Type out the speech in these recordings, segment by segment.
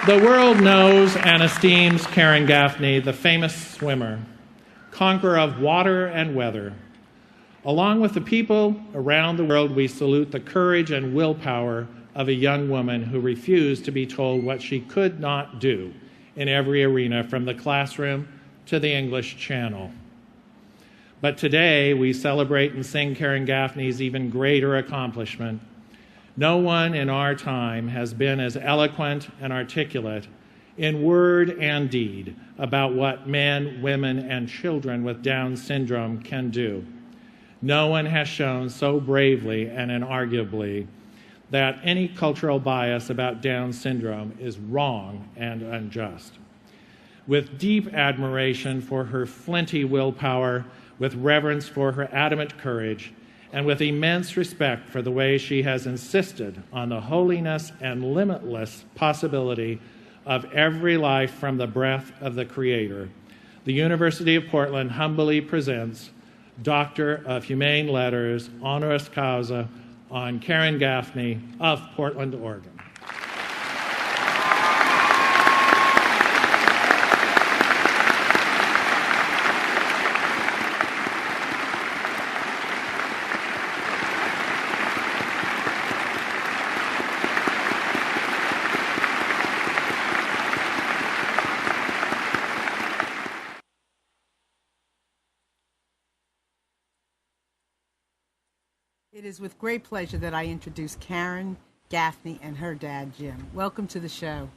The world knows and esteems Karen Gaffney, the famous swimmer, conqueror of water and weather. Along with the people around the world, we salute the courage and willpower of a young woman who refused to be told what she could not do in every arena, from the classroom to the English Channel. But today, we celebrate and sing Karen Gaffney's even greater accomplishment. No one in our time has been as eloquent and articulate in word and deed about what men, women, and children with Down syndrome can do. No one has shown so bravely and inarguably that any cultural bias about Down syndrome is wrong and unjust. With deep admiration for her flinty willpower, with reverence for her adamant courage, and with immense respect for the way she has insisted on the holiness and limitless possibility of every life from the breath of the Creator, the University of Portland humbly presents Doctor of Humane Letters, honoris causa, on Karen Gaffney of Portland, Oregon. It is with great pleasure that I introduce Karen Gaffney and her dad, Jim. Welcome to the show.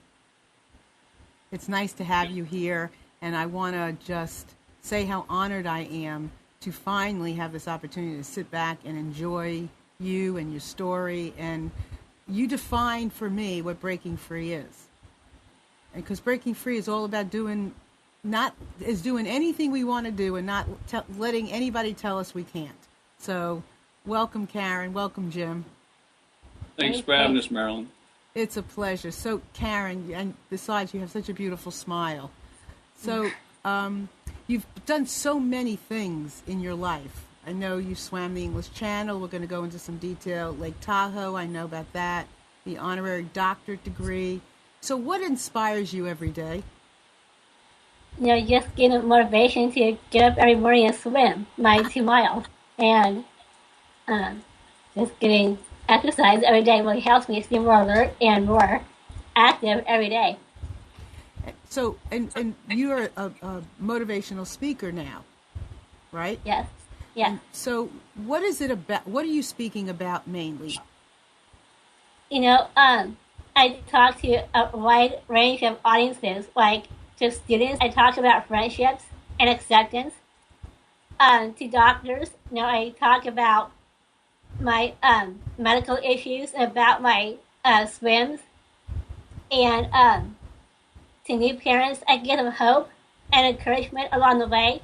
It's nice to have you here, and I want to just say how honored I am to finally have this opportunity to sit back and enjoy you and your story. And you define for me what breaking free is. And because breaking free is all about doing anything we want to do and not letting anybody tell us we can't. So welcome, Karen. Welcome, Jim. Thanks for having us, Marilyn. It's a pleasure. So, Karen, and besides, you have such a beautiful smile. So, you've done so many things in your life. I know you swam the English Channel. We're going to go into some detail. Lake Tahoe, I know about that. The honorary doctorate degree. So, what inspires you every day? Just getting motivation to get up every morning and swim my 2 miles. And just getting exercise every day really helps me stay more alert and more active every day. So, and you're a motivational speaker now, right? Yes. Yeah. So, what is it about? What are you speaking about mainly? I talk to a wide range of audiences, like to students. I talk about friendships and acceptance. To doctors, I talk about my medical issues, about my swims, and to new parents, I give them hope and encouragement along the way.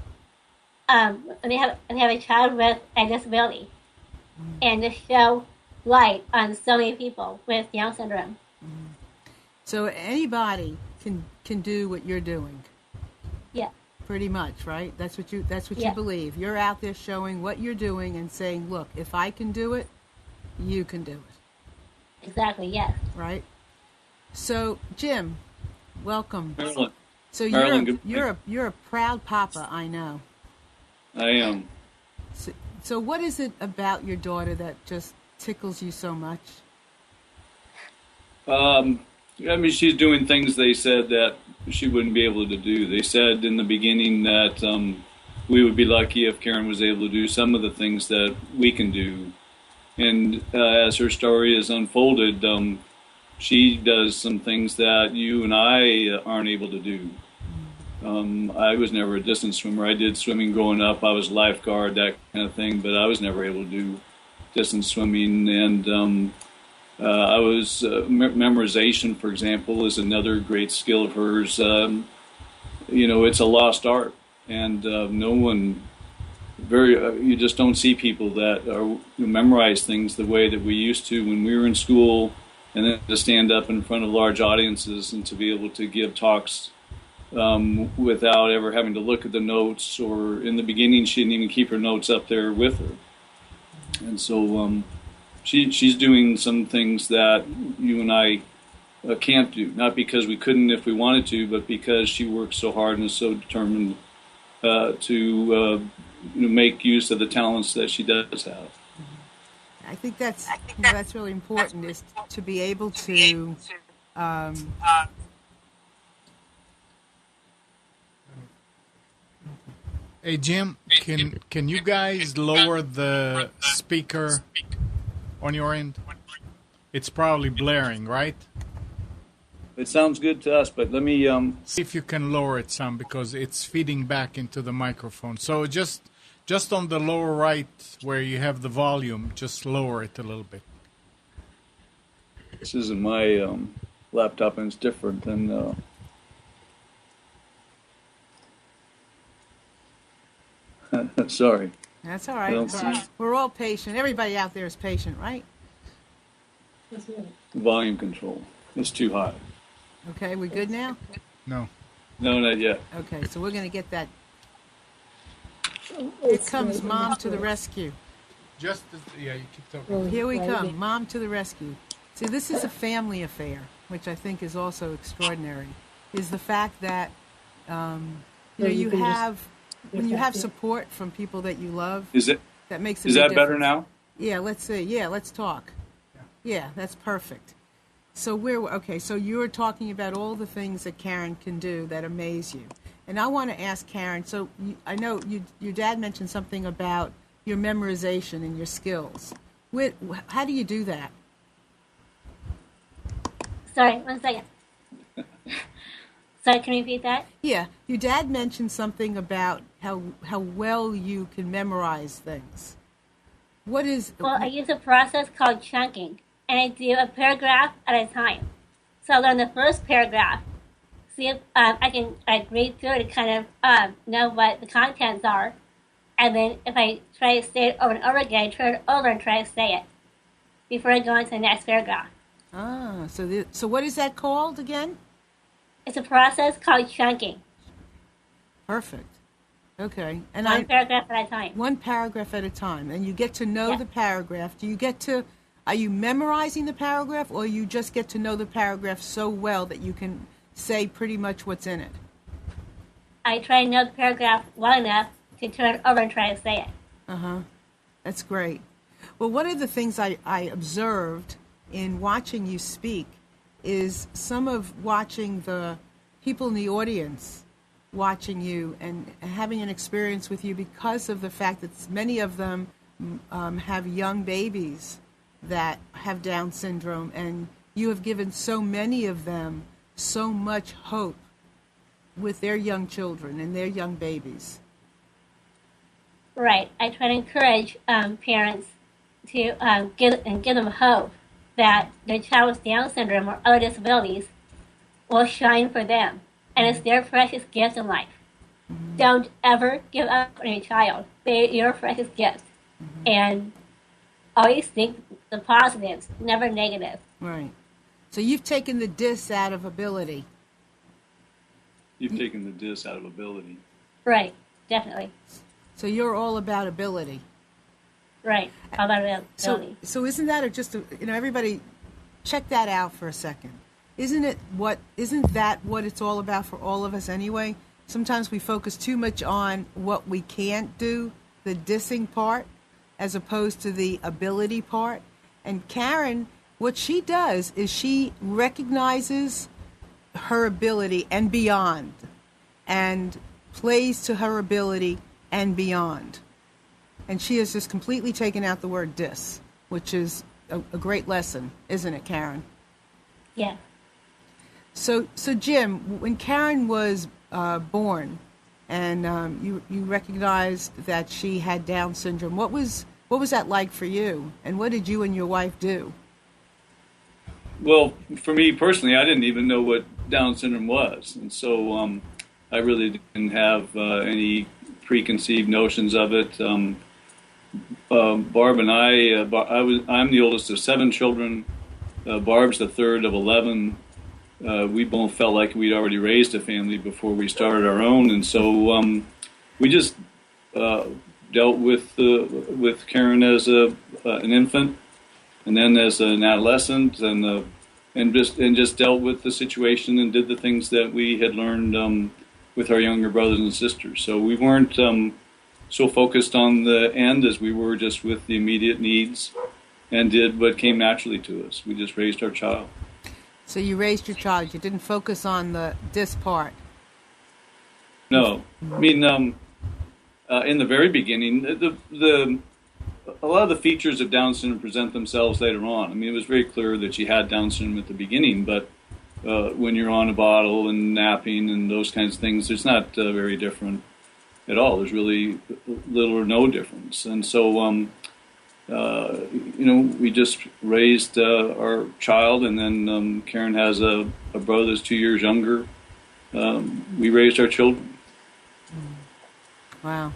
When they have a child with a disability, and to show light on so many people with Down syndrome. So anybody can do what you're doing. Yeah. Pretty much, right? That's what you Yeah. believe. You're out there showing what you're doing and saying, look, if I can do it, you can do it. Exactly, yes. Right? So, Jim, welcome. Marilyn. So Marilyn, you're a proud papa, I know. I am. So what is it about your daughter that just tickles you so much? She's doing things they said that she wouldn't be able to do. They said in the beginning that we would be lucky if Karen was able to do some of the things that we can do. And as her story is unfolded, she does some things that you and I aren't able to do. I was never a distance swimmer. I did swimming growing up. I was lifeguard, that kind of thing, but I was never able to do distance swimming. And I was memorization, for example, is another great skill of hers. It's a lost art, and no one you just don't see people that memorize things the way that we used to when we were in school, and then to stand up in front of large audiences and to be able to give talks without ever having to look at the notes. Or in the beginning, she didn't even keep her notes up there with her, and so. She's doing some things that you and I can't do. Not because we couldn't if we wanted to, but because she works so hard and is so determined to make use of the talents that she does have. I think that's that's really important, is to be able to Hey Jim, can you guys lower the speaker on your end? It's probably blaring, right? It sounds good to us, but let me See if you can lower it some, because it's feeding back into the microphone. So just on the lower right where you have the volume, just lower it a little bit. This isn't my laptop, and it's different than. Sorry. That's all right. We're all patient. Everybody out there is patient, right? Volume control. It's too high. Okay, we good now? No. No, not yet. Okay, so we're going to get that. Here comes Mom to the rescue. You keep talking. Here we come, Mom to the rescue. See, this is a family affair, which I think is also extraordinary, is the fact that you have, when you have support from people that you love, that makes a Is big that difference. better now? Yeah, let's see. Yeah, let's talk. Yeah, that's perfect. So so you're talking about all the things that Karen can do that amaze you. And I want to ask Karen, so I know your dad mentioned something about your memorization and your skills. How do you do that? Sorry, 1 second. Sorry, can you repeat that? Yeah, your dad mentioned something about how well you can memorize things. What is... Well, I use a process called chunking, and I do a paragraph at a time. So I learn the first paragraph, see if I can read through it to kind of know what the contents are, and then if I try to say it over and over again, I turn it over and try to say it before I go into the next paragraph. Ah, so what is that called again? It's a process called chunking. Perfect. Okay. And One paragraph at a time. One paragraph at a time. And you get to know the paragraph. Are you memorizing the paragraph, or you just get to know the paragraph so well that you can say pretty much what's in it? I try to know the paragraph well enough to turn it over and try to say it. Uh-huh. That's great. Well, one of the things I observed in watching you speak is some of watching the people in the audience watching you and having an experience with you, because of the fact that many of them have young babies that have Down syndrome, and you have given so many of them so much hope with their young children and their young babies. Right. I try to encourage parents to give them hope that their child with Down syndrome or other disabilities will shine for them, and it's their precious gift in life. Mm-hmm. Don't ever give up on your child. They're your precious gift. Mm-hmm. And always think the positives, never negative. Right. So you've taken the dis out of ability. You've taken the dis out of ability. Right, definitely. So you're all about ability. Right, all about ability. So isn't that everybody check that out for a second. Isn't that what it's all about for all of us anyway? Sometimes we focus too much on what we can't do, the dissing part, as opposed to the ability part. And Karen, what she does is she recognizes her ability and beyond, and plays to her ability and beyond. And she has just completely taken out the word dis, which is a great lesson, isn't it, Karen? Yeah. So Jim, when Karen was born, and you recognized that she had Down syndrome, what was that like for you, and what did you and your wife do? Well, for me personally, I didn't even know what Down syndrome was, and so I really didn't have any preconceived notions of it. Barb and I'm the oldest of 7 children. Barb's the third of 11. We both felt like we'd already raised a family before we started our own, and so we just dealt with Karen as an infant, and then as an adolescent, and and just dealt with the situation and did the things that we had learned with our younger brothers and sisters. So we weren't so focused on the end as we were just with the immediate needs, and did what came naturally to us. We just raised our child. So you raised your child. You didn't focus on this part. No, I mean, in the very beginning, a lot of the features of Down syndrome present themselves later on. I mean, it was very clear that she had Down syndrome at the beginning, but when you're on a bottle and napping and those kinds of things, it's not very different at all. There's really little or no difference. And so, we just raised our child, and then Karen has a brother that's 2 years younger. We raised our children. Wow.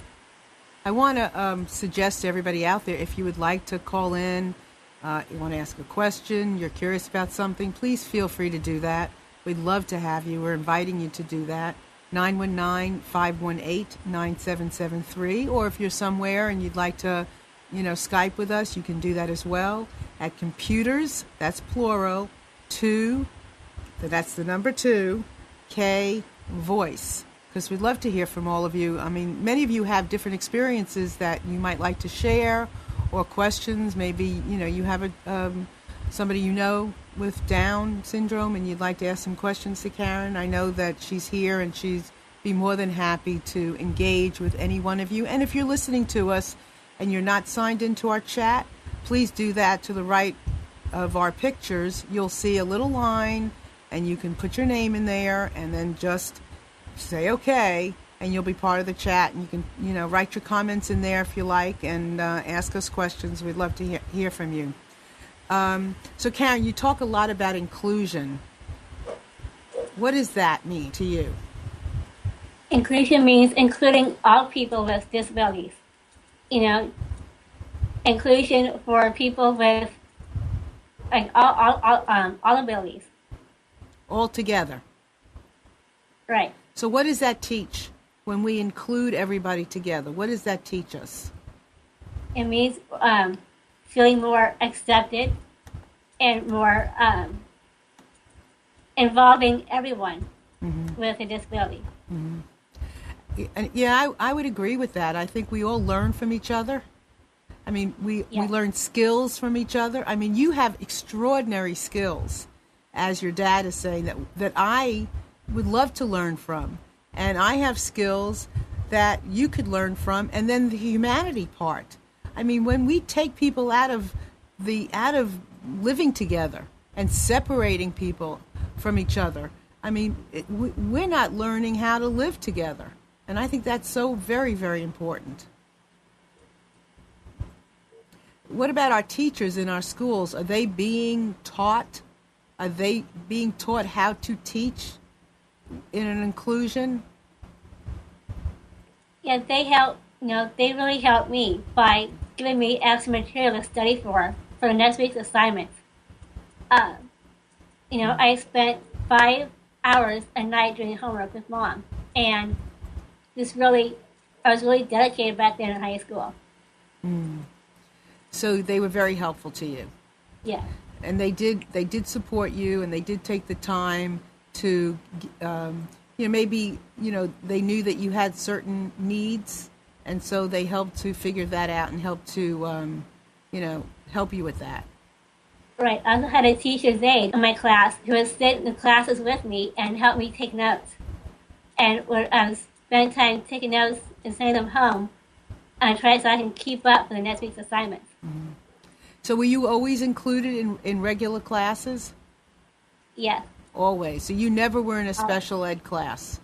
I want to suggest to everybody out there, if you would like to call in, you want to ask a question, you're curious about something, please feel free to do that. We'd love to have you. We're inviting you to do that. 919-518-9773. Or if you're somewhere and you'd like to, Skype with us, you can do that as well. At computers, that's plural, 2, that's the number 2, K, voice. Because we'd love to hear from all of you. I mean, many of you have different experiences that you might like to share, or questions. Maybe, you have somebody with Down syndrome and you'd like to ask some questions to Karen. I know that she's here and she'd be more than happy to engage with any one of you. And if you're listening to us and you're not signed into our chat, please do that. To the right of our pictures, you'll see a little line, and you can put your name in there and then just say okay, and you'll be part of the chat, and you can write your comments in there if you like, and ask us questions. We'd love to hear from you. So Karen, you talk a lot about inclusion. What does that mean to you? Inclusion means including all people with disabilities. Inclusion for people with all abilities. All together. Right. So what does that teach when we include everybody together? What does that teach us? It means feeling more accepted and more involving everyone with a disability. Mm-hmm. And yeah, I would agree with that. I think we all learn from each other. I mean, we learn skills from each other. I mean, you have extraordinary skills, as your dad is saying, that I would love to learn from. And I have skills that you could learn from. And then the humanity part. I mean, when we take people out of living together and separating people from each other, I mean, we're not learning how to live together. And I think that's so very, very important. What about our teachers in our schools? Are they being taught? Are they being taught how to teach in an inclusion? Yeah, they help. They really helped me by giving me extra material to study for the next week's assignments. I spent 5 hours a night doing homework with Mom, and I was really dedicated back then in high school. Mm. So they were very helpful to you. Yeah. And they did support you, and they did take the time to, maybe they knew that you had certain needs, and so they helped to figure that out and helped to, help you with that. Right. I also had a teacher's aide in my class who would sit in the classes with me and help me take notes. And when I spend time taking notes and sending them home, I try so I can keep up for the next week's assignments. Mm-hmm. So were you always included in regular classes? Yes. Always. So you never were in a special ed class?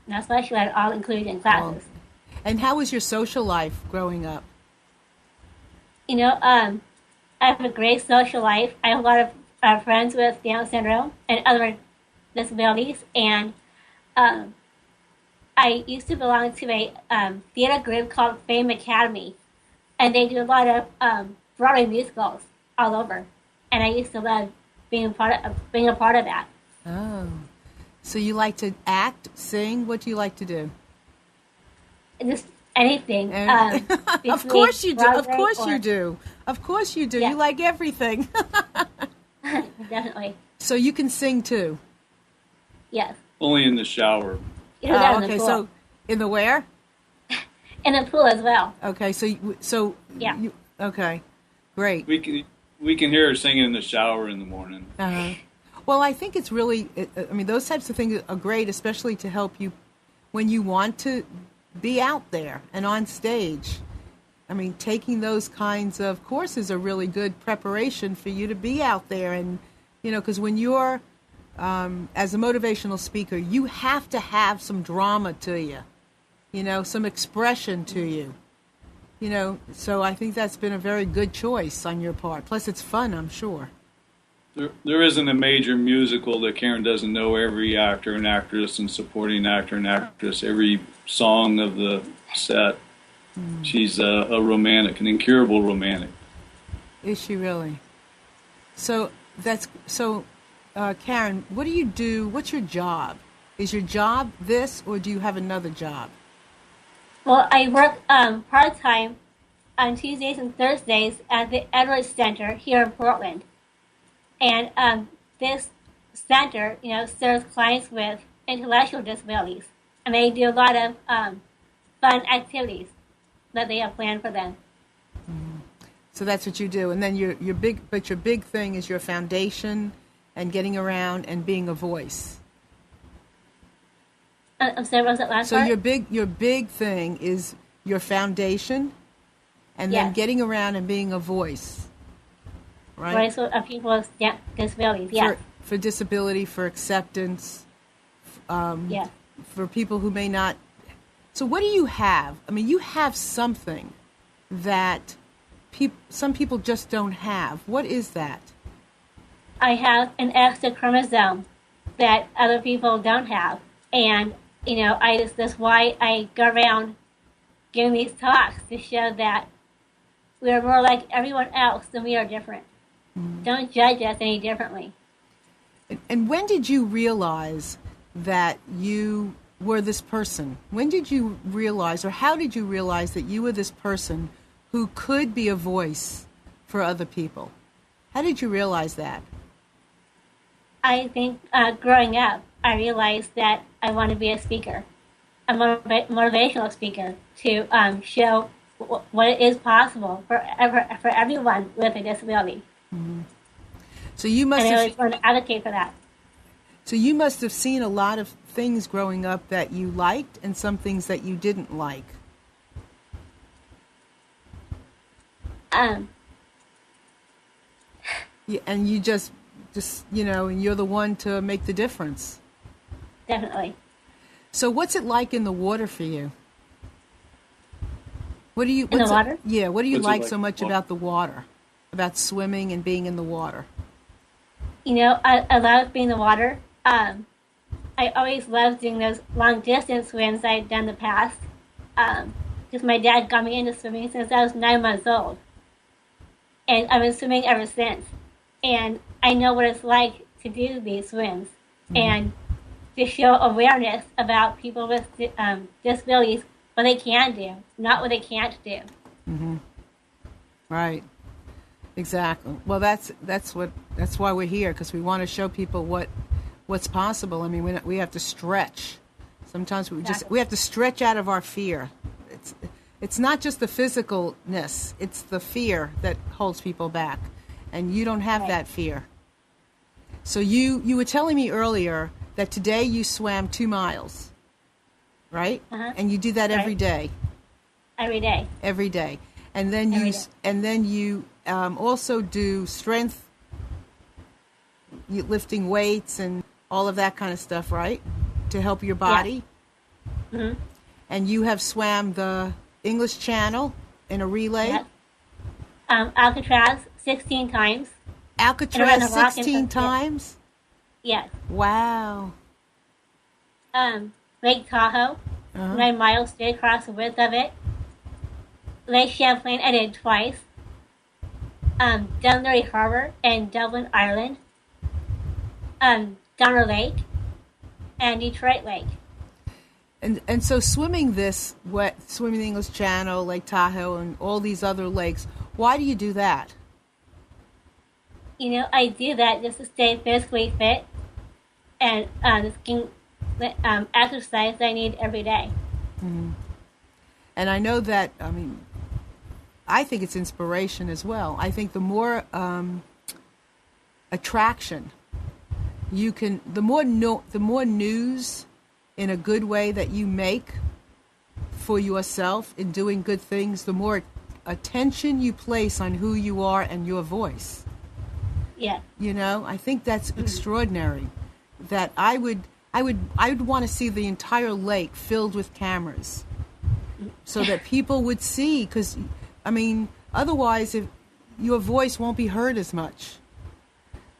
Not special ed, all included in classes. And how was your social life growing up? I have a great social life. I have a lot of friends with Down syndrome and other disabilities, and I used to belong to a theater group called Fame Academy, and they do a lot of Broadway musicals all over, and I used to love being a part of that. Oh, so you like to act, sing? What do you like to do? Just anything. Of course you do. Of course you do. Yeah. You like everything. Definitely. So you can sing too? Yes. Only in the shower. You do that in the Okay, pool. so in the where? In the pool as well. Okay, Yeah. Okay, great. We can hear her singing in the shower in the morning. Well, I think it's really, those types of things are great, especially to help you when you want to be out there and on stage. I mean, taking those kinds of courses are really good preparation for you to be out there. And, because when you're, as a motivational speaker, you have to have some drama to you, some expression to you. So I think that's been a very good choice on your part. Plus, it's fun, I'm sure. There isn't a major musical that Karen doesn't know every actor and actress and supporting actor and actress, every song of the set. She's a romantic, an incurable romantic. Is she really? So Karen, what do you do? What's your job? Is your job this, or do you have another job? Well, I work part-time on Tuesdays and Thursdays at the Edwards Center here in Portland. And this center, serves clients with intellectual disabilities. And they do a lot of fun activities that they have planned for them. So that's what you do. And then your big thing is your foundation and getting around and being a voice. I'm sorry, what was that last So part? your big thing is your foundation and then Yes. getting around and being a voice. Right? Voice of people with disabilities, yes. For disability, for acceptance, Yes. for people who may not. So what do you have? I mean, you have something that some people just don't have. What is that? I have an extra chromosome that other people don't have. And, that's why I go around giving these talks to show that we are more like everyone else than we are different. Don't judge us any differently. And when did you realize that you were this person? When did you realize, or how did you realize that you were this person who could be a voice for other people? How did you realize that? I think growing up, I realized that I want to be a speaker, a motivational speaker, to show what it is possible for everyone with a disability. So you must And I have, always want to advocate for that. so you must have seen a lot of things growing up that you liked and some things that you didn't like. Yeah, and you just and you're the one to make the difference. Definitely. So what's it like in the water for you? What do you In the water? Yeah, what do you What's it like like so much in the water? about the water? About swimming and being in the water? I love being in the water. I always loved doing those long distance swims I'd done in the past. Because my dad got me into swimming since I was 9 months old. And I've been swimming ever since. And I know what it's like to do these swims. And to show awareness about people with disabilities, what they can do, not what they can't do. Right. Exactly. Well, that's why we're here, because we want to show people what's possible. I mean, we have to stretch. Sometimes we have to stretch out of our fear. It's not just the physicalness; it's the fear that holds people back, and you don't have that fear. So you were telling me earlier that today you swam 2 miles, right? And you do that every day. Every day. Every day. And then you also do strength, lifting weights and all of that kind of stuff, right? To help your body. Yeah. Mm-hmm. And you have swam the English Channel in a relay. Yes. Alcatraz 16 times. Alcatraz 16 times? Yes. Wow. Lake Tahoe, 9 miles straight across the width of it. Lake Champlain I did twice. Dunleary Harbor in Dublin, Ireland. Donner Lake and Detroit Lake. And so swimming the English Channel, Lake Tahoe, and all these other lakes, why do you do that? I do that just to stay physically fit and just getting the exercise I need every day. And I know that, I think it's inspiration as well. I think the more attraction the more news in a good way that you make for yourself in doing good things, the more attention you place on who you are and your voice. Yeah. I think that's extraordinary. That I would want to see the entire lake filled with cameras so that people would see, because otherwise if your voice won't be heard as much.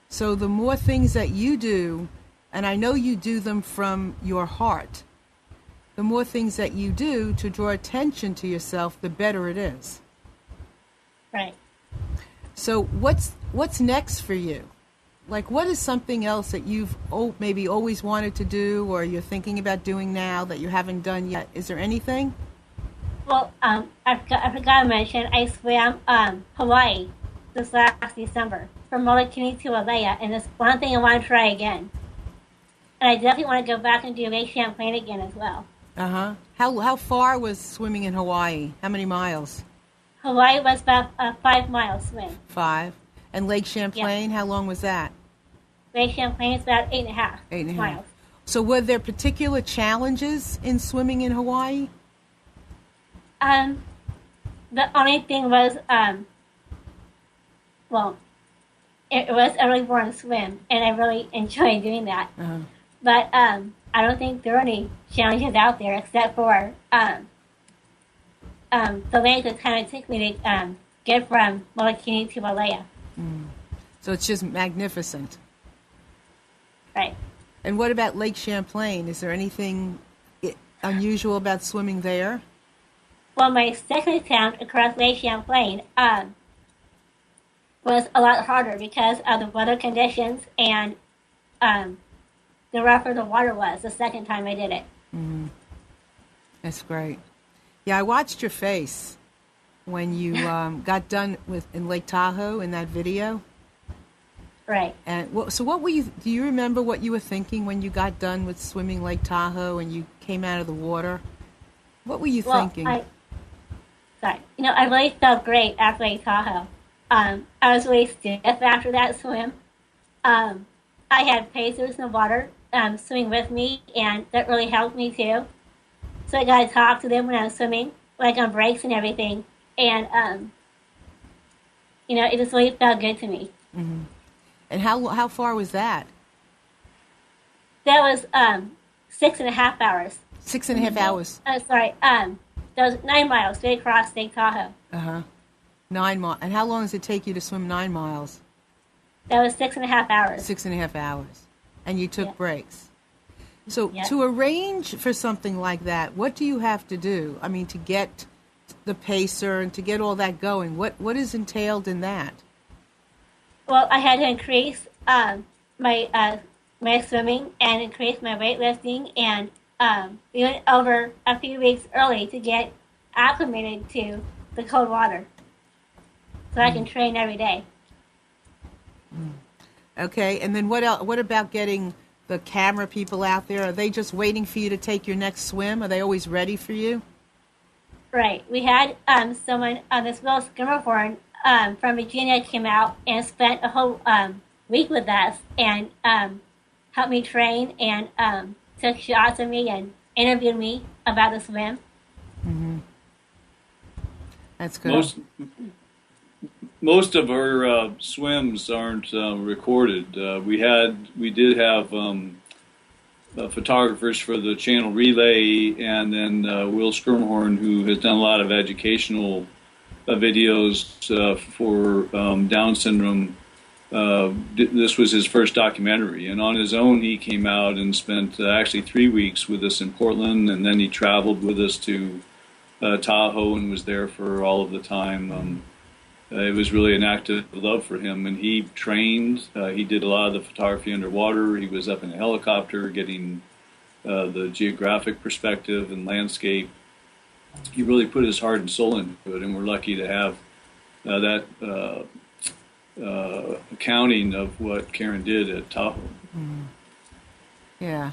So the more things that you do, and I know you do them from your heart, the more things that you do to draw attention to yourself, the better it is. Right. So what's next for you? Like, what is something else that you've maybe always wanted to do, or you're thinking about doing now that you haven't done yet? Is there anything? Well, I forgot to mention, I swam Hawaii this last December from Molokini to Alea, and it's one thing I want to try again. And I definitely want to go back and do Lake Champlain again as well. Uh-huh. How far was swimming in Hawaii? How many miles? Hawaii was about a 5-mile swim. 5. And Lake Champlain, How long was that? Lake Champlain is about 8.5 miles. So were there particular challenges in swimming in Hawaii? The only thing was, it was a really boring swim, and I really enjoyed doing that. Uh-huh. But I don't think there are any challenges out there except for the lake that kind of took me to get from Molokini to Alea. So it's just magnificent. Right. And what about Lake Champlain? Is there anything unusual about swimming there? Well, my second attempt across Lake Champlain was a lot harder because of the weather conditions and the rougher the water was the second time I did it. Mm-hmm. That's great. Yeah, I watched your face when you got done in Lake Tahoe in that video. Right. And so what were you? Do you remember what you were thinking when you got done with swimming Lake Tahoe and you came out of the water? What were you thinking? I really felt great after Lake Tahoe. I was really stiff after that swim. I had pacers in the water swimming with me, and that really helped me too. So I got to talk to them when I was swimming, like on breaks and everything. And, it just really felt good to me. Mm-hmm. And how far was that? That was 6.5 hours. 6.5 hours? That was 9 miles straight across Lake Tahoe. Uh-huh. 9 miles. And how long does it take you to swim 9 miles? That was 6.5 hours. 6.5 hours. And you took breaks. So to arrange for something like that, what do you have to do? I mean, to get the pacer and to get all that going, what is entailed in that? Well, I had to increase my swimming and increase my weightlifting, and we went over a few weeks early to get acclimated to the cold water so I can train every day. Okay, and then what else? What about getting the camera people out there? Are they just waiting for you to take your next swim? Are they always ready for you? Right. We had someone on this Will Skimmerhorn from Virginia came out and spent a whole week with us and helped me train and took shots of me and interviewed me about the swim. Mm-hmm. That's good. Most of our swims aren't recorded. We did have photographers for the channel Relay, and then Will Skirmhorn, who has done a lot of educational videos for Down syndrome. This was his first documentary, and on his own he came out and spent actually 3 weeks with us in Portland, and then he traveled with us to Tahoe and was there for all of the time. It was really an act of love for him, and he trained. He did a lot of the photography underwater. He was up in a helicopter getting the geographic perspective and landscape. He really put his heart and soul into it, and we're lucky to have that accounting of what Karen did at Tahoe. Yeah.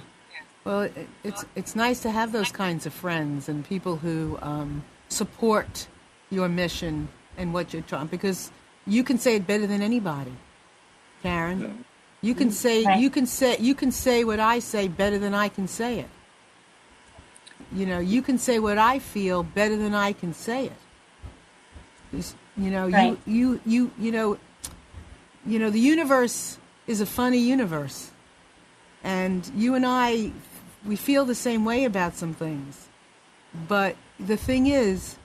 Well, it's nice to have those kinds of friends and people who support your mission and what you're trying, because you can say it better than anybody, Karen. Yeah. You can say Right. you can say what I say better than I can say it. You know, you can say what I feel better than I can say it. You know, Right. you know, the universe is a funny universe. And you and I, we feel the same way about some things. But the thing is,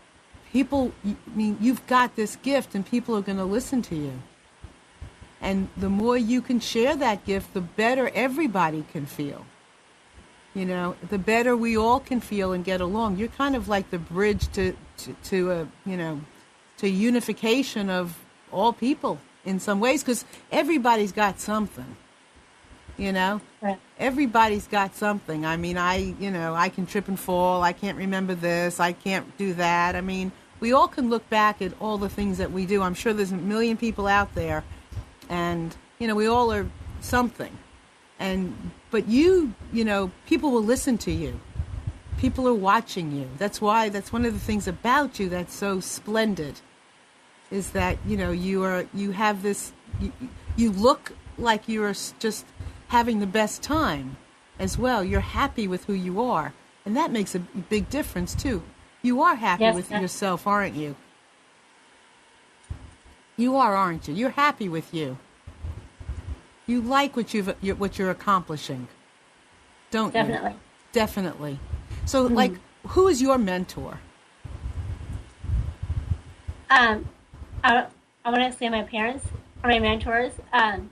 people, I mean, you've got this gift and people are going to listen to you. And the more you can share that gift, the better everybody can feel. You know, the better we all can feel and get along. You're kind of like the bridge to unification of all people in some ways, because everybody's got something. You know, Right. everybody's got something. I mean, I can trip and fall. I can't remember this. I can't do that. I mean, we all can look back at all the things that we do. I'm sure there's a million people out there, and you know, we all are something. But you know, people will listen to you. People are watching you. That's one of the things about you that's so splendid, is that, you know, you have this, you look like you're just having the best time as well. You're happy with who you are, and that makes a big difference too. You are happy Yes, with yes. yourself, aren't you? You are, aren't you? You're happy with you. You like what you're accomplishing, don't you? Definitely. Definitely. So, like, who is your mentor? I want to say my parents are my mentors. You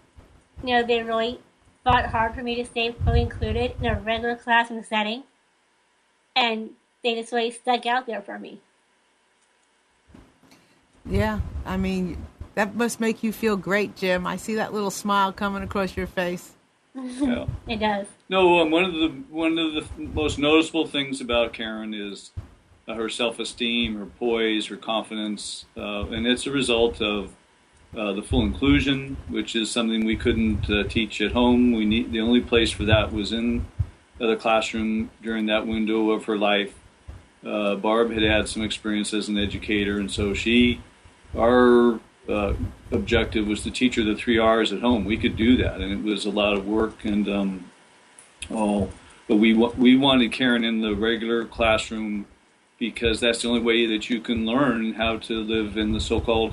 know, they really fought hard for me to stay fully included in a regular classroom setting, and they just really stuck out there for me. Yeah, I mean, that must make you feel great, Jim. I see that little smile coming across your face. Yeah. It does. No, one of the most noticeable things about Karen is her self-esteem, her poise, her confidence, and it's a result of the full inclusion, which is something we couldn't teach at home. The only place for that was in the classroom during that window of her life. Barb had some experience as an educator, and so our objective was to teach her the 3 R's at home. We could do that, and it was a lot of work. And but we wanted Karen in the regular classroom because that's the only way that you can learn how to live in the so-called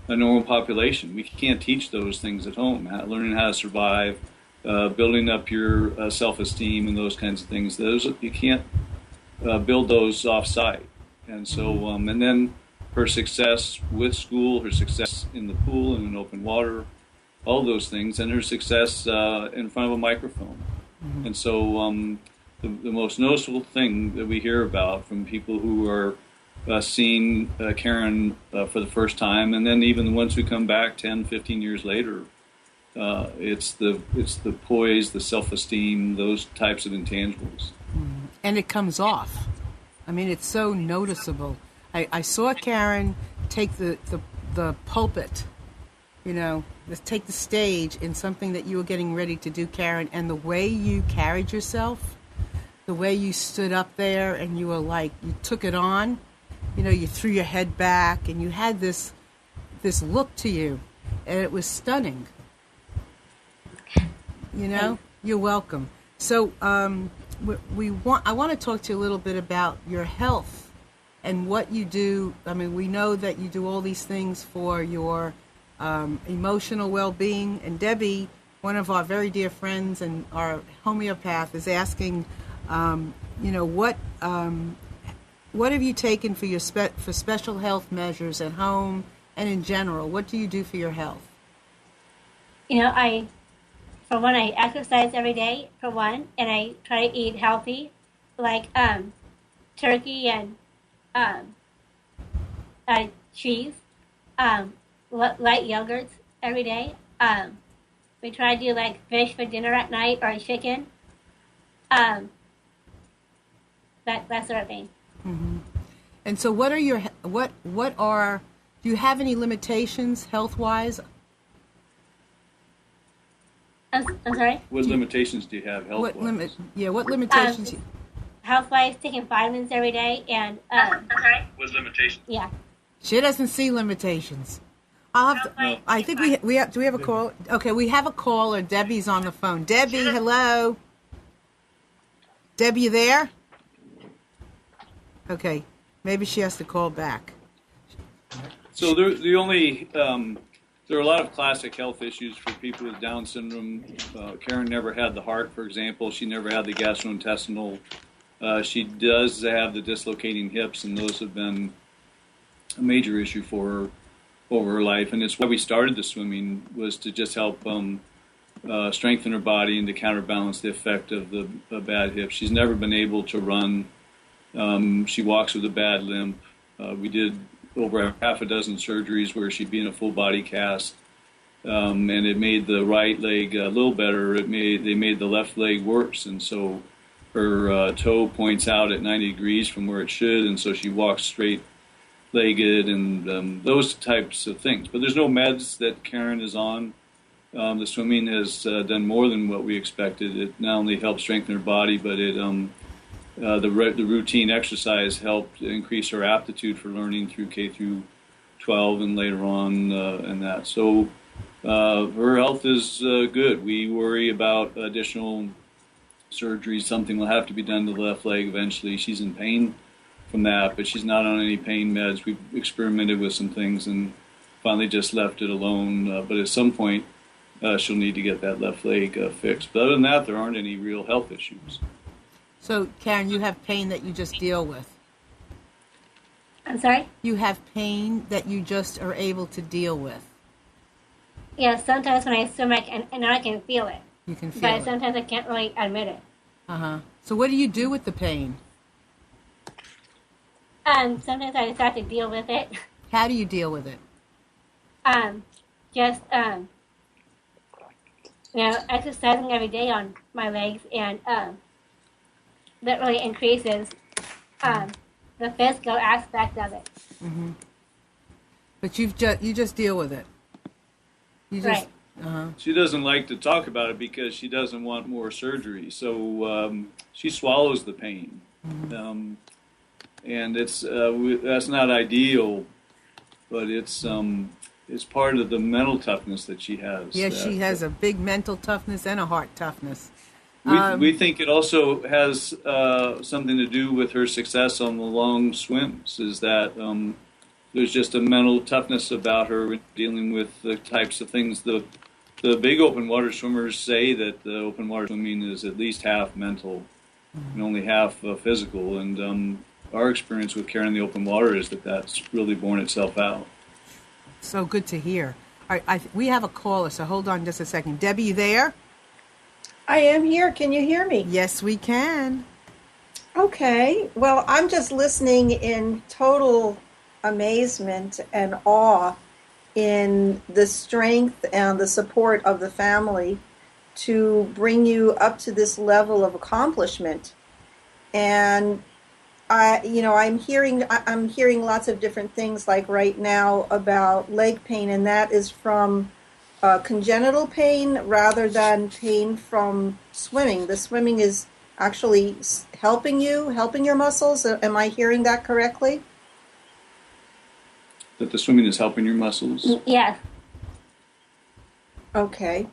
normal population. We can't teach those things at home. Learning how to survive, building up your self-esteem, and those kinds of things. Those you can't build those off-site. And so, and then her success with school, her success in the pool and in open water, all those things, and her success in front of a microphone. Mm-hmm. And so the most noticeable thing that we hear about from people who are seeing Karen for the first time, and then even the ones who come back 10, 15 years later, it's the poise, the self-esteem, those types of intangibles. And it comes off. I mean, it's so noticeable. I saw Karen take the pulpit, you know, take the stage in something that you were getting ready to do, Karen, and the way you carried yourself, the way you stood up there and you were like, you took it on, you know, you threw your head back and you had this look to you, and it was stunning. You know, you're welcome. So I want to talk to you a little bit about your health and what you do. I mean, we know that you do all these things for your emotional well-being. And Debbie, one of our very dear friends and our homeopath, is asking, you know, what have you taken for your for special health measures at home and in general? What do you do for your health? You know, for one, I exercise every day, for one, and I try to eat healthy, like turkey and cheese, light yogurts every day. We try to do like fish for dinner at night or chicken, that sort of thing. Mm-hmm. And so, what are do you have any limitations health-wise? I'm sorry? What limitations do you have health-wise? What limitations? Health-wise, taking vitamins every day, and I'm sorry? What limitations? yeah. She doesn't see limitations. I'll have to, No. I think we have. Do we have a call? Okay, we have a caller. Debbie's on the phone. Debbie, hello. Debbie, you there? Okay, maybe she has to call back. So there are a lot of classic health issues for people with Down syndrome. Karen never had the heart, for example. She never had the gastrointestinal. She does have the dislocating hips, and those have been a major issue for her over her life. And it's why we started the swimming, was to just help strengthen her body and to counterbalance the effect of the bad hips. She's never been able to run. She walks with a bad limp. We did over half a dozen surgeries where she'd be in a full body cast, and it made the right leg a little better. They made the left leg worse, and so her toe points out at 90 degrees from where it should, and so she walks straight-legged and those types of things. But there's no meds that Karen is on. The swimming has done more than what we expected. It not only helped strengthen her body, but it the routine exercise helped increase her aptitude for learning through K through 12 and later on and that. So her health is good. We worry about additional surgery. Something will have to be done to the left leg eventually. She's in pain from that, but she's not on any pain meds. We've experimented with some things and finally just left it alone. But at some point, she'll need to get that left leg fixed. But other than that, there aren't any real health issues. So, Karen, you have pain that you just deal with. I'm sorry? You have pain that you just are able to deal with. Yeah, sometimes when I swim, I can feel it. You can feel But it. sometimes I can't really admit it. Uh-huh. So what do you do with the pain? Sometimes I just have to deal with it. How do you deal with it? Exercising every day on my legs, and that really increases the physical aspect of it. Mm-hmm. But you just deal with it. You just, Right. Uh-huh. She doesn't like to talk about it because she doesn't want more surgery. So she swallows the pain. Mm-hmm. And that's not ideal, but it's part of the mental toughness that she has. Yes, she has a big mental toughness and a heart toughness. We think it also has something to do with her success on the long swims, is that there's just a mental toughness about her dealing with the types of things. The big open water swimmers say that the open water swimming is at least half mental and only half physical. And our experience with Karen in the open water is that that's really borne itself out. So good to hear. All right, we have a caller, so hold on just a second. Debbie, you there? I am here. Can you hear me? Yes, we can. Okay. Well, I'm just listening in total amazement and awe in the strength and the support of the family to bring you up to this level of accomplishment. And I'm hearing lots of different things, like right now about leg pain, and that is from congenital pain rather than pain from swimming. The swimming is actually helping your muscles. Am I hearing that correctly? That the swimming is helping your muscles? Yes. Okay.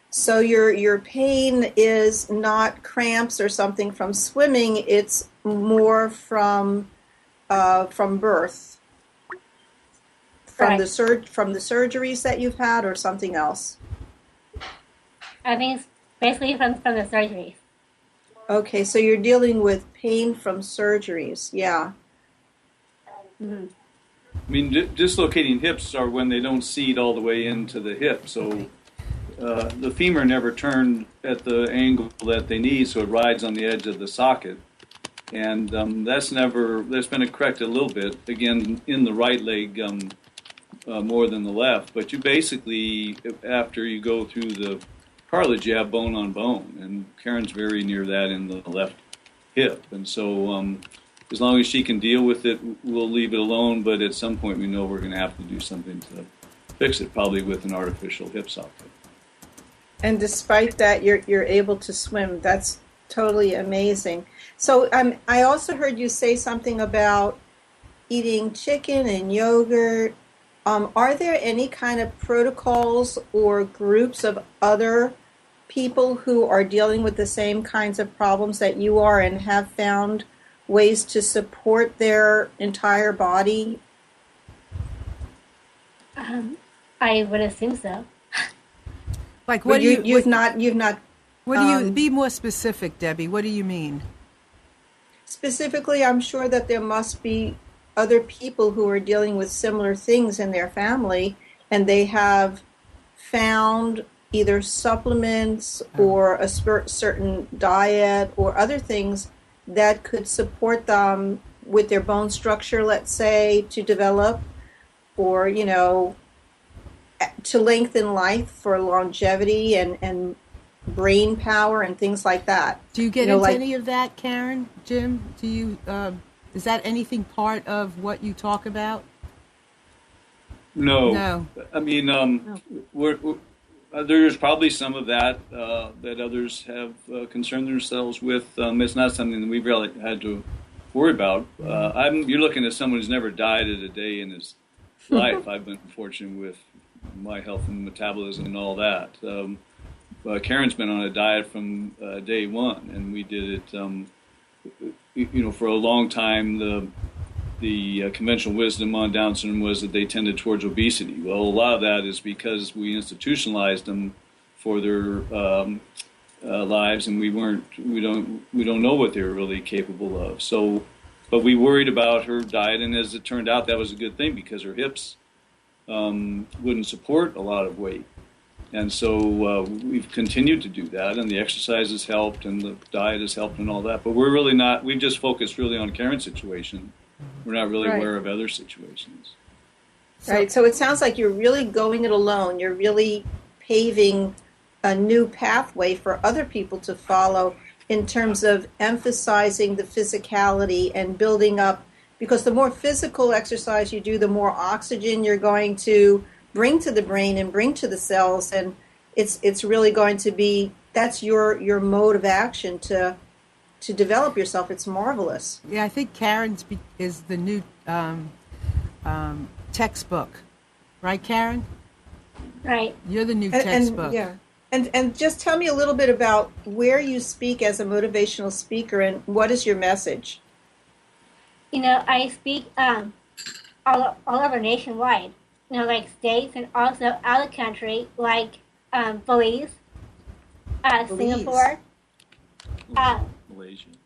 So your pain is not cramps or something from swimming, it's more from birth. From Right. from the surgeries that you've had, or something else? I think it's basically from the surgery. Okay, so you're dealing with pain from surgeries, yeah. Mm-hmm. I mean, dislocating hips are when they don't seat all the way into the hip. So the femur never turned at the angle that they need, so it rides on the edge of the socket. And that's been corrected a little bit, again, in the right leg more than the left. But you basically, after you go through the cartilage, you have bone on bone. And Karen's very near that in the left hip. And so as long as she can deal with it, we'll leave it alone. But at some point, we know we're going to have to do something to fix it, probably with an artificial hip socket. And despite that, you're able to swim. That's totally amazing. So I also heard you say something about eating chicken and yogurt. Are there any kind of protocols or groups of other people who are dealing with the same kinds of problems that you are and have found ways to support their entire body? I would assume so. Like, what But do you? you've not. What do you? Be more specific, Debbie. What do you mean? Specifically, I'm sure that there must be other people who are dealing with similar things in their family, and they have found either supplements or a certain diet or other things that could support them with their bone structure, let's say, to develop, or, you know, to lengthen life for longevity and brain power and things like that. Do you get into any of that, Karen, Jim? Do you? Is that anything part of what you talk about? No. No. I mean, there's probably some of that that others have concerned themselves with. It's not something that we've really had to worry about. You're looking at someone who's never dieted a day in his life. I've been fortunate with my health and metabolism and all that. Karen's been on a diet from day one, and we did it, for a long time. The conventional wisdom on Down syndrome was that they tended towards obesity. Well, a lot of that is because we institutionalized them for their lives, and we don't know what they were really capable of. So, but we worried about her diet, and as it turned out, that was a good thing because her hips wouldn't support a lot of weight. And so we've continued to do that, and the exercise has helped, and the diet has helped, and all that. But we're really not. We've just focused really on Karen's situation. We're not really aware of other situations. Right. So it sounds like you're really going it alone. You're really paving a new pathway for other people to follow in terms of emphasizing the physicality and building up. Because the more physical exercise you do, the more oxygen you're going to bring to the brain and bring to the cells, and it's really going to be, that's your mode of action to develop yourself. It's marvelous. Yeah, I think Karen's is the new textbook, right, Karen? Right. You're the new textbook. And just tell me a little bit about where you speak as a motivational speaker, and what is your message? I speak all over nationwide. Like states and also out of the country, like Belize, Singapore,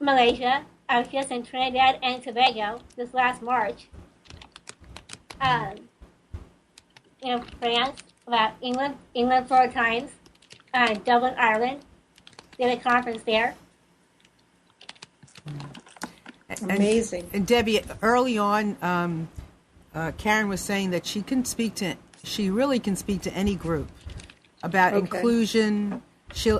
Malaysia. I was just in Trinidad and Tobago this last March. France, about England 4 times, Dublin, Ireland. Did a conference there. Amazing. And Debbie, early on, Karen was saying that she really can speak to any group about inclusion. She's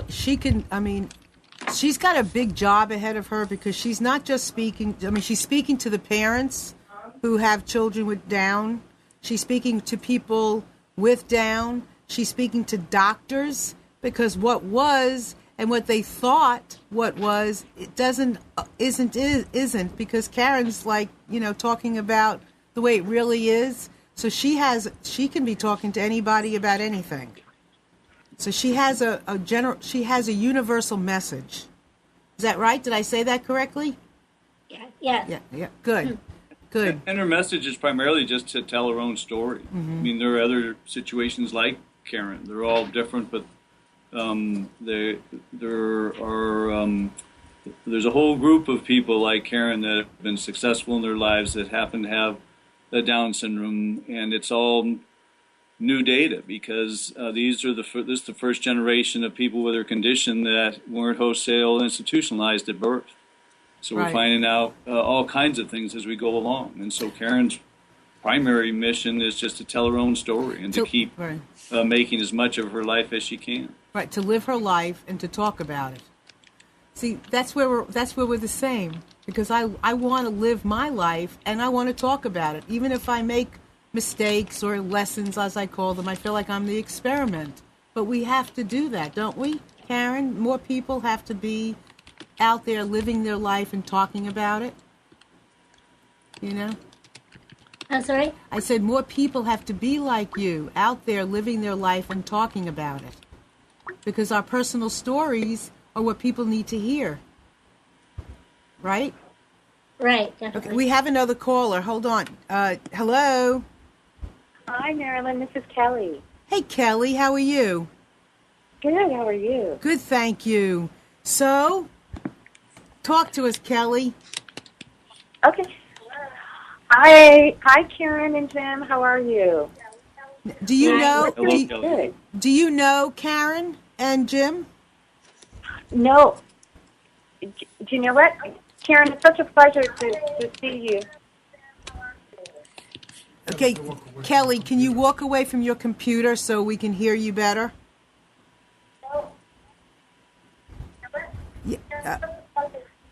got a big job ahead of her because she's not just speaking. She's speaking to the parents who have children with Down. She's speaking to people with Down. She's speaking to doctors because what was and what they thought what was, it isn't because Karen's talking about the way it really is. So she can be talking to anybody about anything. So she has a universal message. Is that right? Did I say that correctly? Yeah. Yeah. Good. Good. And her message is primarily just to tell her own story. Mm-hmm. There are other situations like Karen. They're all different, but there's a whole group of people like Karen that have been successful in their lives that happen to have the Down syndrome, and it's all new data because this is the first generation of people with their condition that weren't wholesale institutionalized at birth. So we're finding out all kinds of things as we go along, and so Karen's primary mission is just to tell her own story and to keep making as much of her life as she can. Right, to live her life and to talk about it. See, that's where we're the same. Because I want to live my life and I want to talk about it. Even if I make mistakes or lessons, as I call them, I feel like I'm the experiment. But we have to do that, don't we, Karen? More people have to be out there living their life and talking about it. You know? I'm sorry? I said more people have to be like you, out there living their life and talking about it. Because our personal stories are what people need to hear. Right? Right, definitely. Okay, we have another caller. Hold on. Hello? Hi, Marilyn. This is Kelly. Hey, Kelly. How are you? Good. How are you? Good, thank you. So, talk to us, Kelly. Okay. Hi, Karen and Jim. How are you? Do you know? Hello, Kelly. Do you know Karen and Jim? No. Do you know what? Karen, it's such a pleasure to see you. Okay, Kelly, can you walk away from your computer so we can hear you better? Yeah,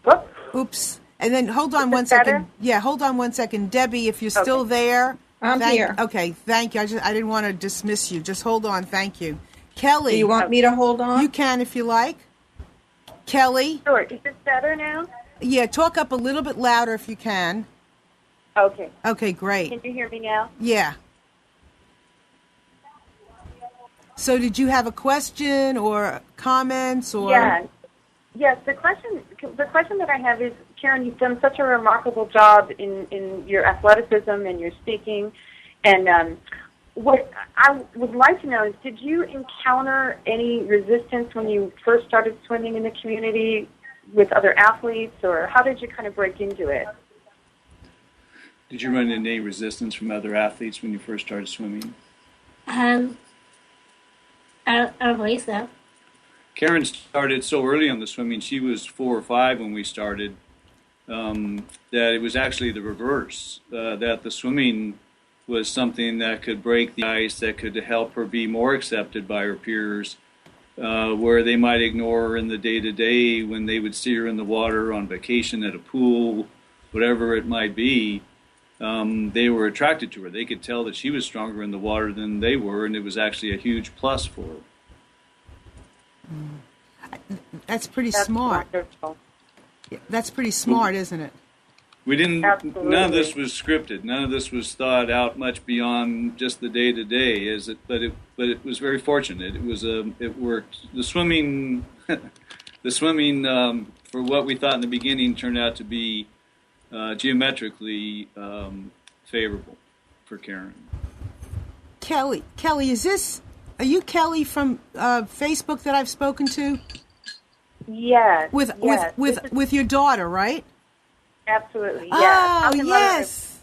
Whoops. oops. And then hold on Is one this better? second. Yeah, hold on one second. Debbie, if you're still there. I'm here. Okay, thank you. I didn't want to dismiss you. Just hold on. Thank you. Kelly. Do you want me to hold on? You can if you like. Kelly. Sure. Is this better now? Yeah, talk up a little bit louder if you can. Okay. Okay, great. Can you hear me now? Yeah. So did you have a question or comments or? Yeah. Yes. The question that I have is, Karen, you've done such a remarkable job in your athleticism and your speaking, and what I would like to know is, did you encounter any resistance when you first started swimming in the community with other athletes, or how did you kind of break into it? Did you run into any resistance from other athletes when you first started swimming? I don't believe so. Karen started so early on the swimming. She was 4 or 5 when we started. That it was actually the reverse. That the swimming was something that could break the ice, that could help her be more accepted by her peers, where they might ignore her in the day-to-day when they would see her in the water on vacation at a pool, whatever it might be. They were attracted to her. They could tell that she was stronger in the water than they were, and it was actually a huge plus for her. That's pretty That's smart. wonderful. That's pretty smart, isn't it? We didn't. Absolutely. None of this was scripted. None of this was thought out much beyond just the day to day. But it was very fortunate. It worked. The swimming, for what we thought in the beginning turned out to be geometrically favorable for Karen. Kelly, are you Kelly from Facebook that I've spoken to? Yes. With your daughter, right? Absolutely. Yes. Oh, yes.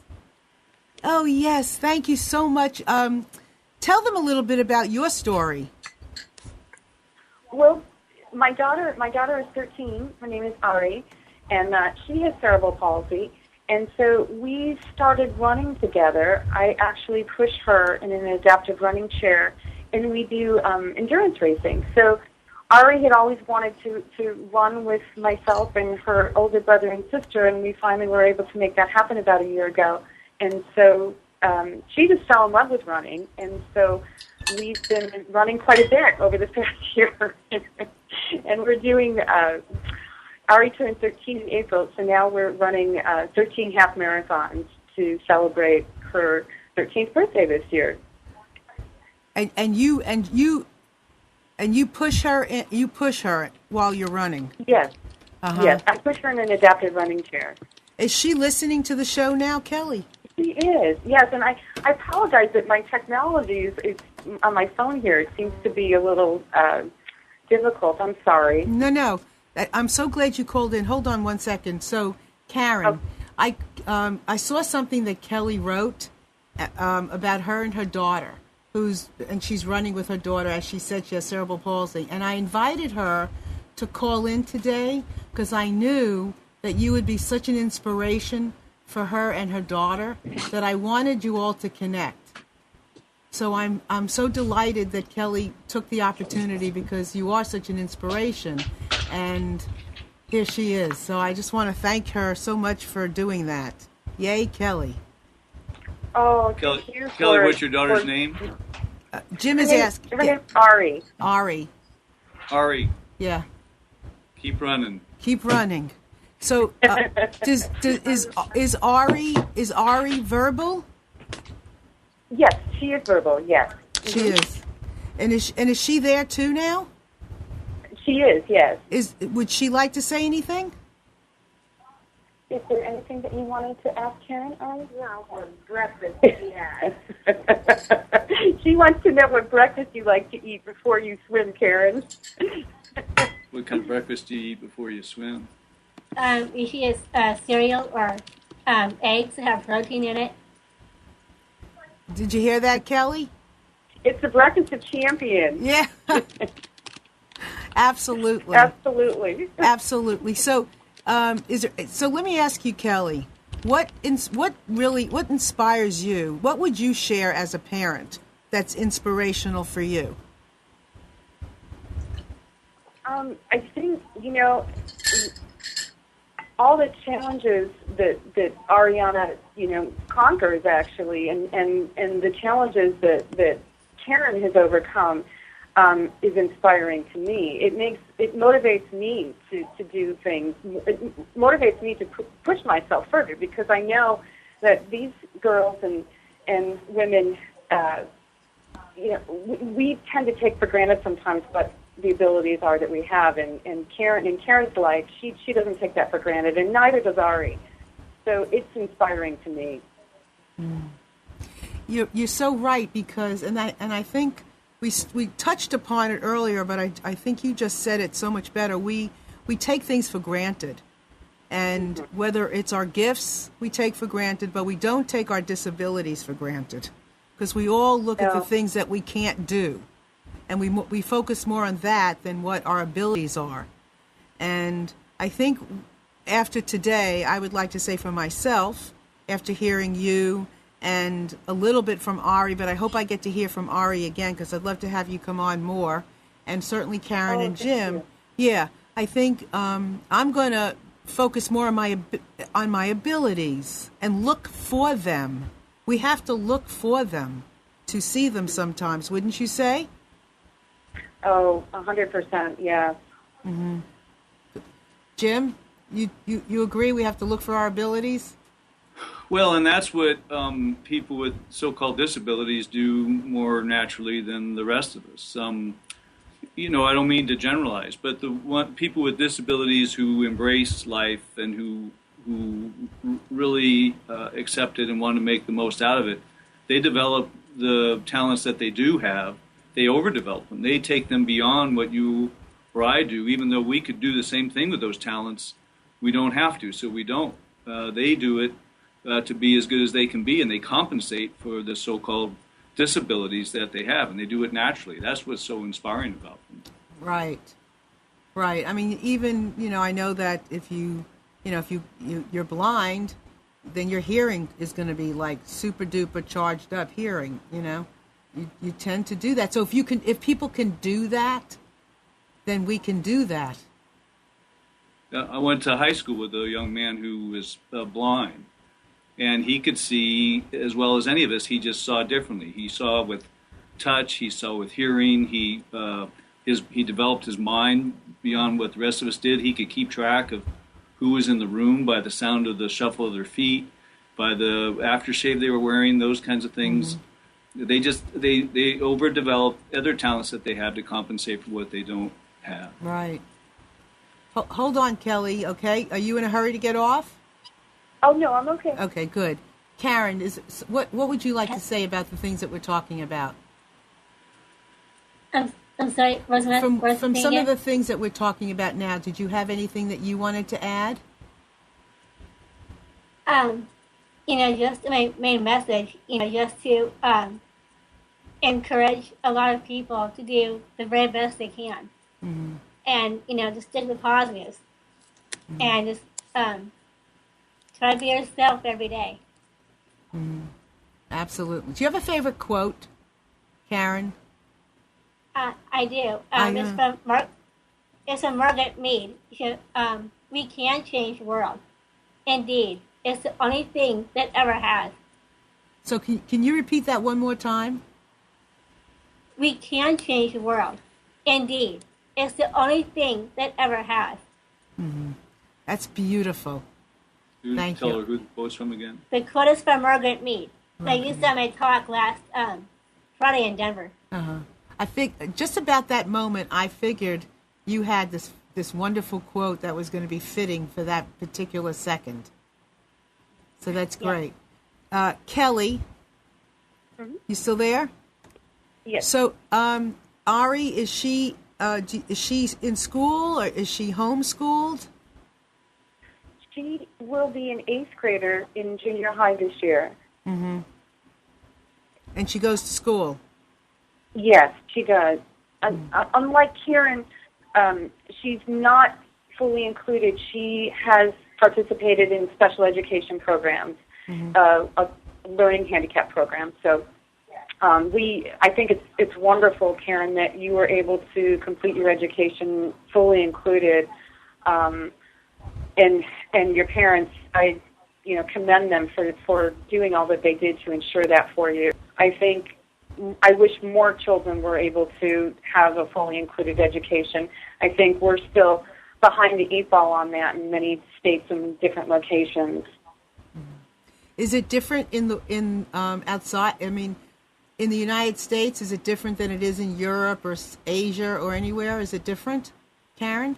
Oh, yes. Thank you so much. Tell them a little bit about your story. Well, my daughter is 13. Her name is Ari, and she has cerebral palsy. And so we started running together. I actually push her in an adaptive running chair, and we do endurance racing. So Ari had always wanted to run with myself and her older brother and sister, and we finally were able to make that happen about a year ago. And so she just fell in love with running, and so we've been running quite a bit over the past year. And we're doing, Ari turned 13 in April, so now we're running 13 half marathons to celebrate her 13th birthday this year. And you push her while you're running. Yes. Uh-huh. Yes, I push her in an adaptive running chair. Is she listening to the show now, Kelly? She is, yes, and I apologize that my technology is on my phone here. It seems to be a little difficult. I'm sorry. No. I'm so glad you called in. Hold on one second. So, Karen, I saw something that Kelly wrote about her and her daughter, and she's running with her daughter. As she said, she has cerebral palsy. And I invited her to call in today because I knew that you would be such an inspiration for her and her daughter that I wanted you all to connect. So I'm so delighted that Kelly took the opportunity because you are such an inspiration, and here she is. So I just want to thank her so much for doing that. Yay, Kelly. Oh, Kelly, thank you what's your daughter's name? Jim is asking. Her name's Ari. Ari. Yeah. Keep running. Keep running. So, is Ari verbal? Yes, she is verbal. Yes, she is. And is she there too now? She is. Yes. Would she like to say anything? Is there anything that you wanted to ask Karen on? No, what breakfast she has. She wants to know what breakfast you like to eat before you swim, Karen. What kind of breakfast do you eat before you swim? Usually it's cereal or eggs that have protein in it. Did you hear that, Kelly? It's the breakfast of champions. Yeah. Absolutely. Absolutely. So, so let me ask you, Kelly, what inspires you? What would you share as a parent that's inspirational for you? I think, all the challenges that Ariana, conquers actually, and the challenges that Karen has overcome is inspiring to me. It motivates me to do things. It motivates me to push myself further, because I know that these girls and women, we tend to take for granted sometimes what the abilities are that we have, and in Karen's life, she doesn't take that for granted, and neither does Ari. So it's inspiring to me. You're so right, because and I think we touched upon it earlier, but I think you just said it so much better. We take things for granted, and whether it's our gifts we take for granted, but we don't take our disabilities for granted, because we all look at the things that we can't do. And we focus more on that than what our abilities are. And I think after today, I would like to say for myself, after hearing you and a little bit from Ari, but I hope I get to hear from Ari again, because I'd love to have you come on more, and certainly Karen and Jim. Yeah, I think I'm going to focus more on my abilities and look for them. We have to look for them to see them sometimes, wouldn't you say? Oh, 100%, yeah. Mm-hmm. Jim, you agree we have to look for our abilities? Well, and that's what people with so-called disabilities do more naturally than the rest of us. I don't mean to generalize, but people with disabilities who embrace life and who really accept it and want to make the most out of it, they develop the talents that they do have. They overdevelop them. They take them beyond what you or I do. Even though we could do the same thing with those talents, we don't have to, so we don't. They do it to be as good as they can be, and they compensate for the so-called disabilities that they have, and they do it naturally. That's what's so inspiring about them. Right. I mean, even, I know that if you're blind, then your hearing is going to be like super duper charged up hearing, You tend to do that. So if people can do that, then we can do that. I went to high school with a young man who was blind, and he could see as well as any of us. He just saw differently. He saw with touch. He saw with hearing. He developed his mind beyond what the rest of us did. He could keep track of who was in the room by the sound of the shuffle of their feet, by the aftershave they were wearing, those kinds of things. Mm-hmm. They overdevelop other talents that they have to compensate for what they don't have. Right. Hold on, Kelly, okay? Are you in a hurry to get off? Oh, no, I'm okay. Okay, good. Karen, what would you like to say about the things that we're talking about? I'm sorry, from some of the things that we're talking about now, did you have anything that you wanted to add? Just my main message, just to encourage a lot of people to do the very best they can. Mm-hmm. And, to stick with positives. Mm-hmm. And just try to be yourself every day. Mm-hmm. Absolutely. Do you have a favorite quote, Karen? I do. It's from Margaret Mead. We can change the world. Indeed. It's the only thing that ever has. So can you repeat that one more time? we can change the world. Indeed, it's the only thing that ever has. Mm-hmm. That's beautiful. Thank Tell you. her who the quote's from again. The quote is from Margaret Mead. I used that in my talk last Friday in Denver. Uh-huh. I think just about that moment, I figured you had this wonderful quote that was going to be fitting for that particular second. So that's great. Kelly, you still there? Yes. So, Ari, is she in school or is she homeschooled? She will be an 8th grader in junior high this year. Mm-hmm. And she goes to school? Yes, she does. Unlike Karen, she's not fully included. She has participated in special education programs, a learning handicap program. So I think it's wonderful, Karen, that you were able to complete your education fully included. And your parents, I commend them for doing all that they did to ensure that for you. I wish more children were able to have a fully included education. I think we're still behind the 8 ball on that in many states and different locations. Is it different in outside? I mean, in the United States, is it different than it is in Europe or Asia or anywhere? Is it different, Karen?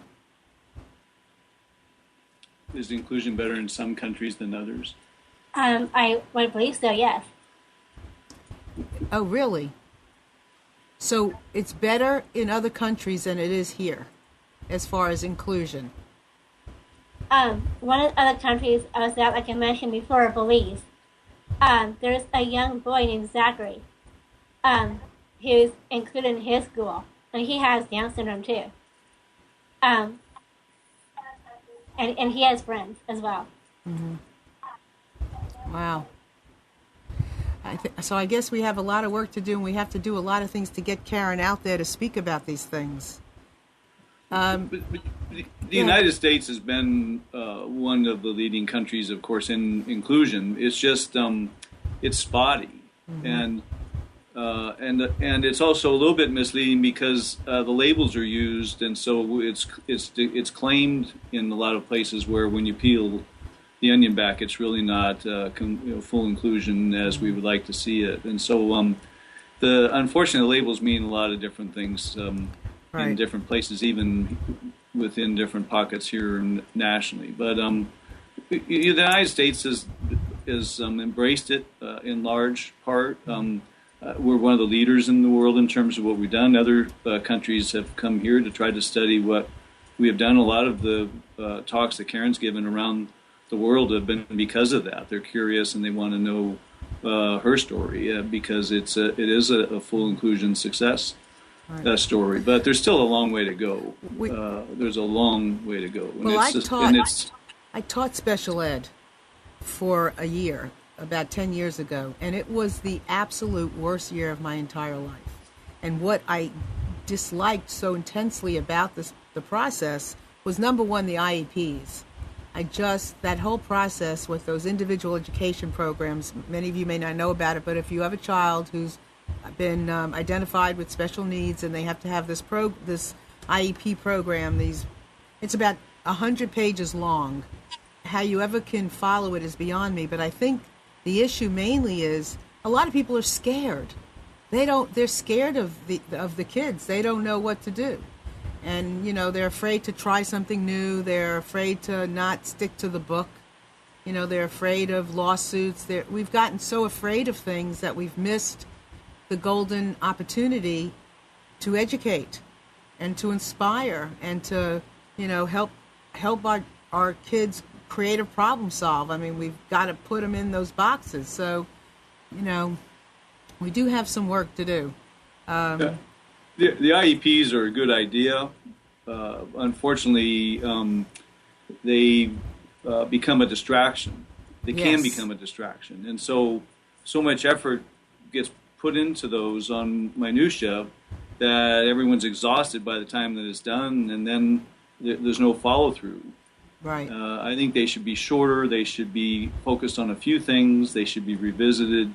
Is inclusion better in some countries than others? I would believe so, yes. Oh, really? So it's better in other countries than it is here, as far as inclusion. One of the other countries I was at, like I mentioned before, Belize. There's a young boy named Zachary. Who's included in his school, and he has Down syndrome too. And he has friends as well. Mm-hmm. Wow. So I guess we have a lot of work to do, and we have to do a lot of things to get Karen out there to speak about these things. But the United States has been one of the leading countries, of course, in inclusion. It's just it's spotty, and it's also a little bit misleading because the labels are used, and so it's claimed in a lot of places where when you peel the onion back, it's really not full inclusion as we would like to see it. And so unfortunately, the labels mean a lot of different things in different places, even within different pockets here nationally. But the United States has embraced it in large part. We're one of the leaders in the world in terms of what we've done. Other countries have come here to try to study what we have done. A lot of the talks that Karen's given around the world have been because of that. They're curious and they want to know her story because it is a full inclusion success story. But there's still a long way to go. There's a long way to go. Well, I taught special ed for a year, about 10 years ago, and it was the absolute worst year of my entire life. And what I disliked so intensely about the process was, number one, the IEPs. That whole process with those individual education programs, many of you may not know about it, but if you have a child who's been identified with special needs and they have to have this IEP program, it's about 100 pages long. How you ever can follow it is beyond me, but I think the issue mainly is a lot of people are scared. They're scared of the kids. They don't know what to do. And, they're afraid to try something new. They're afraid to not stick to the book. They're afraid of lawsuits. We've gotten so afraid of things that we've missed the golden opportunity to educate and to inspire and to, help our kids creative problem solve. I mean, we've got to put them in those boxes. So, we do have some work to do. The IEPs are a good idea. Unfortunately, they become a distraction. They can become a distraction. And so much effort gets put into those on minutia that everyone's exhausted by the time that it's done, and then there's no follow-through. Right. I think they should be shorter. They should be focused on a few things. They should be revisited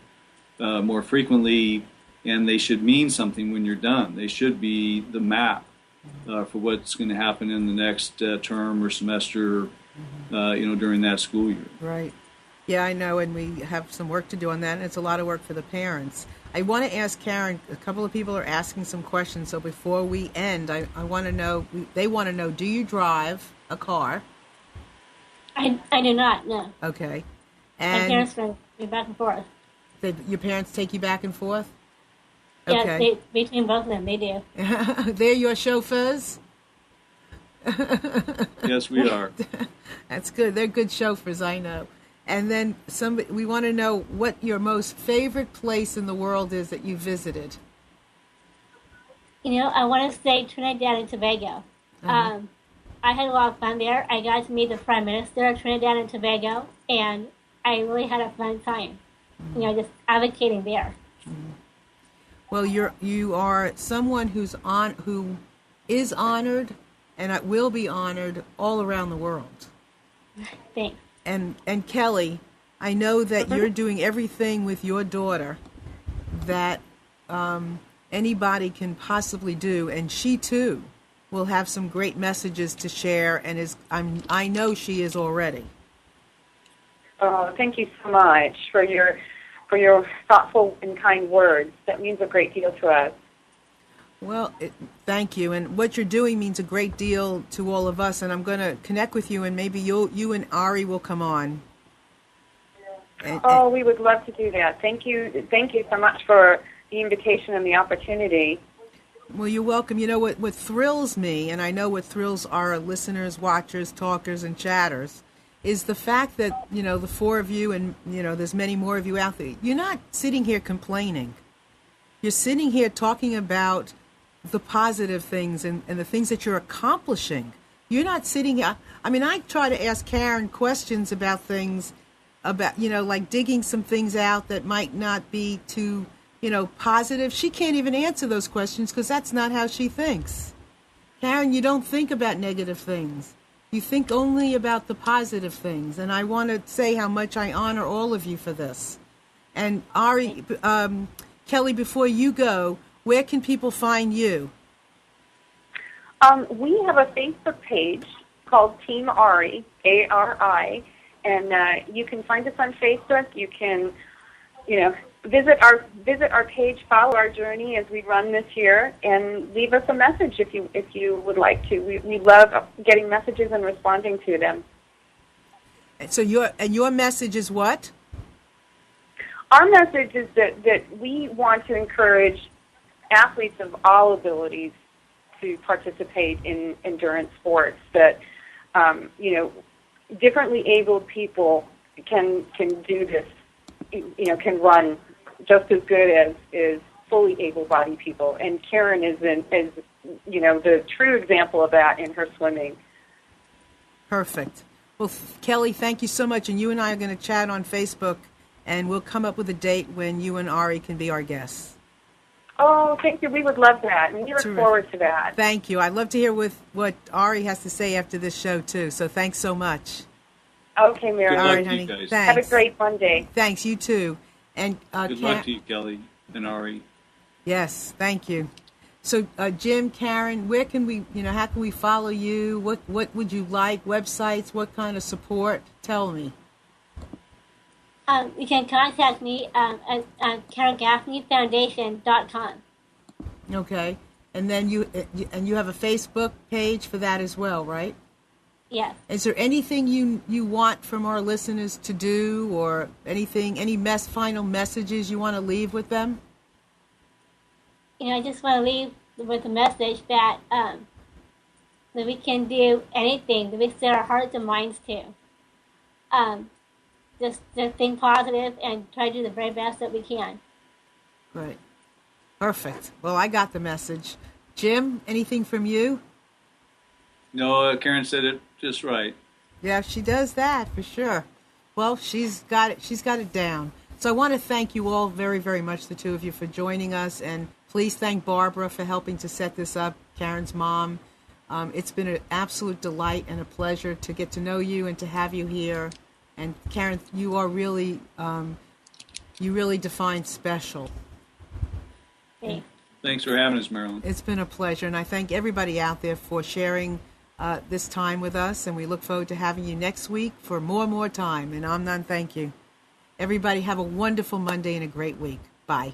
more frequently. and they should mean something when you're done. They should be the map for what's going to happen in the next term or semester, during that school year. Right. Yeah, I know, and we have some work to do on that, and it's a lot of work for the parents. I want to ask Karen, a couple of people are asking some questions, so before we end, I want to know, they want to know, do you drive a car? I do not, no. Okay. My And parents bring me back and forth. your parents take you back and forth? Yeah, Okay. between both of them, they do. They're your chauffeurs? Yes, we are. That's good. They're good chauffeurs, I know. And then we want to know what your most favorite place in the world is that you visited. I want to say Trinidad and Tobago. I had a lot of fun there. I got to meet the Prime Minister of Trinidad and Tobago, and I really had a fun time, just advocating there. Well, you are someone who is honored and will be honored all around the world. Thanks. And Kelly, I know that you're doing everything with your daughter that anybody can possibly do, and she too will have some great messages to share, and I know she is already. Oh, thank you so much for your thoughtful and kind words. That means a great deal to us. Well, thank you. And what you're doing means a great deal to all of us. And I'm going to connect with you, and maybe you and Ari will come on. We would love to do that. Thank you so much for the invitation and the opportunity. Well, you're welcome. You know what thrills me, and I know what thrills our listeners, watchers, talkers, and chatters, is the fact that, the four of you, and, there's many more of you out there, you're not sitting here complaining. You're sitting here talking about the positive things and the things that you're accomplishing. You're not sitting here. I mean, I try to ask Karen questions about things, like digging some things out that might not be too, positive. She can't even answer those questions because that's not how she thinks. Karen, you don't think about negative things. You think only about the positive things. And I want to say how much I honor all of you for this. And Ari, Kelly, before you go, where can people find you? We have a Facebook page called Team Ari, A-R-I, and you can find us on Facebook. You can, visit our page, follow our journey as we run this year, and leave us a message if you would like to. We love getting messages and responding to them. So your message is what? Our message is that we want to encourage athletes of all abilities to participate in endurance sports, that differently abled people can do this, can run just as good as fully able-bodied people. And Karen is the true example of that in her swimming. Perfect. Well, Kelly, thank you so much. And you and I are going to chat on Facebook, and we'll come up with a date when you and Ari can be our guests. Oh, thank you. We would love that, and we look forward to that. Thank you. I'd love to hear what Ari has to say after this show, too. So thanks so much. Okay, Mary. Good All luck right, to honey. you guys. Thanks. Have a great Monday. Thanks, you too. And Good luck to you, Kelly and Ari. Yes, thank you. So, Jim, Karen, where can we, how can we follow you? What would you like? Websites? What kind of support? Tell me. You can contact me at KarenGaffneyFoundation.com. Okay, and then you have a Facebook page for that as well, right? Yes. Is there anything you want from our listeners to do, or anything, any final messages you want to leave with them? I just want to leave with a message that we can do anything that we set our hearts and minds to. Just think positive and try to do the very best that we can. Great. Perfect. Well, I got the message. Jim, anything from you? No, Karen said it just right. Yeah, she does that for sure. Well, she's got it. She's got it down. So I want to thank you all very, very much, the two of you, for joining us. And please thank Barbara for helping to set this up, Karen's mom. It's been an absolute delight and a pleasure to get to know you and to have you here. And Karen, you are really, you really define special. Thanks for having us, Marilyn. It's been a pleasure, and I thank everybody out there for sharing this time with us, and we look forward to having you next week for more time. And I'm done. Thank you. Everybody have a wonderful Monday and a great week. Bye.